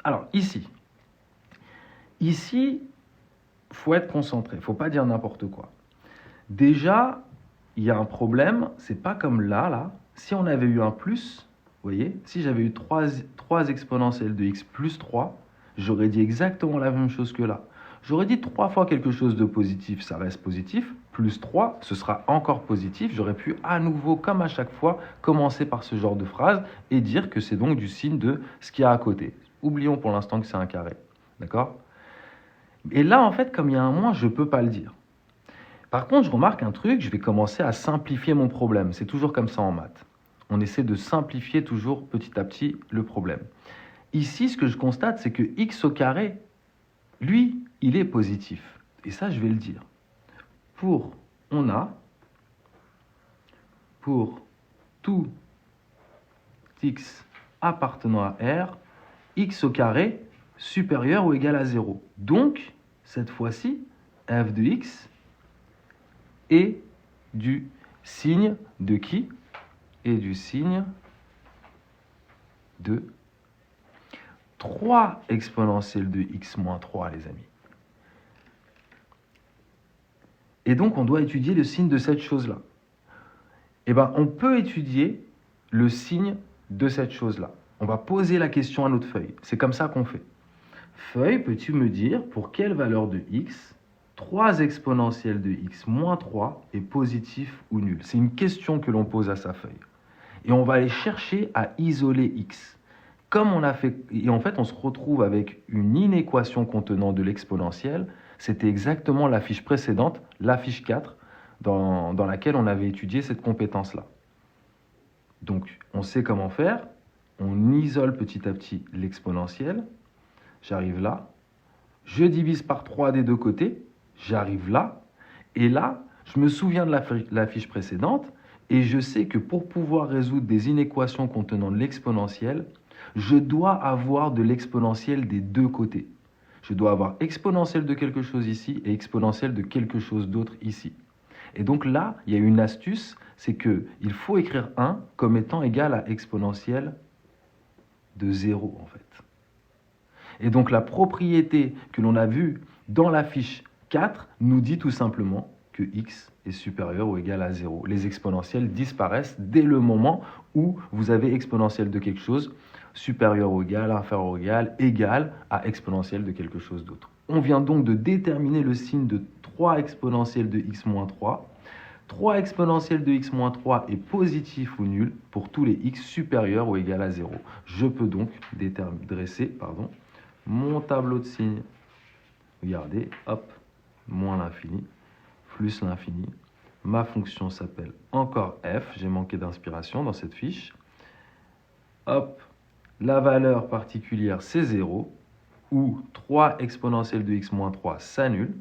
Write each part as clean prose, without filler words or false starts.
Alors, ici, il faut être concentré, il ne faut pas dire n'importe quoi. Déjà, il y a un problème, c'est pas comme là. Si on avait eu un plus, vous voyez, si j'avais eu 3 exponentielles de x plus 3, j'aurais dit exactement la même chose que là. J'aurais dit 3 fois quelque chose de positif, ça reste positif, plus 3, ce sera encore positif. J'aurais pu à nouveau, comme à chaque fois, commencer par ce genre de phrase et dire que c'est donc du signe de ce qu'il y a à côté. Oublions pour l'instant que c'est un carré, d'accord? Et là, en fait, comme il y a un moins, je ne peux pas le dire. Par contre, je remarque un truc, je vais commencer à simplifier mon problème. C'est toujours comme ça en maths. On essaie de simplifier toujours petit à petit le problème. Ici, ce que je constate, c'est que x au carré, lui, il est positif. Et ça, je vais le dire. On a, pour tout x appartenant à R, x au carré supérieur ou égal à 0. Donc, cette fois-ci, f de x est du signe de qui? Et du signe de 3 exponentielle de x moins 3, les amis. Et donc, on doit étudier le signe de cette chose-là. Eh bien, on peut étudier le signe de cette chose-là. On va poser la question à notre feuille. C'est comme ça qu'on fait. Feuille, peux-tu me dire pour quelle valeur de x 3 exponentielle de x moins 3 est positif ou nul? C'est une question que l'on pose à sa feuille. Et on va aller chercher à isoler x. Comme on a fait, et en fait, on se retrouve avec une inéquation contenant de l'exponentielle. C'était exactement la fiche précédente, la fiche 4, dans laquelle on avait étudié cette compétence-là. Donc, on sait comment faire. On isole petit à petit l'exponentielle. J'arrive là. Je divise par 3 des deux côtés. J'arrive là. Et là, je me souviens de la fiche précédente. Et je sais que pour pouvoir résoudre des inéquations contenant de l'exponentielle, je dois avoir de l'exponentielle des deux côtés. Je dois avoir exponentielle de quelque chose ici et exponentielle de quelque chose d'autre ici. Et donc là, il y a une astuce, c'est qu'il faut écrire 1 comme étant égal à exponentielle de 0 en fait. Et donc la propriété que l'on a vue dans la fiche 4 nous dit tout simplement que x est supérieur ou égal à 0. Les exponentielles disparaissent dès le moment où vous avez exponentielle de quelque chose supérieur ou égal, inférieur ou égal à exponentielle de quelque chose d'autre. On vient donc de déterminer le signe de 3 exponentielles de x moins 3. 3 exponentielles de x moins 3 est positif ou nul pour tous les x supérieurs ou égal à 0. Je peux donc dresser mon tableau de signes. Regardez, hop, moins l'infini, plus l'infini. Ma fonction s'appelle encore f. J'ai manqué d'inspiration dans cette fiche. Hop, la valeur particulière, c'est 0, où 3 exponentielles de x moins 3 s'annulent.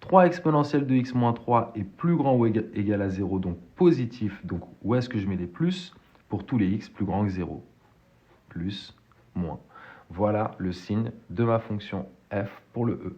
3 exponentielle de x moins 3 est plus grand ou égal à 0, donc positif. Donc, où est-ce que je mets les plus? Pour tous les x plus grands que 0. Plus, moins. Voilà le signe de ma fonction f pour le e.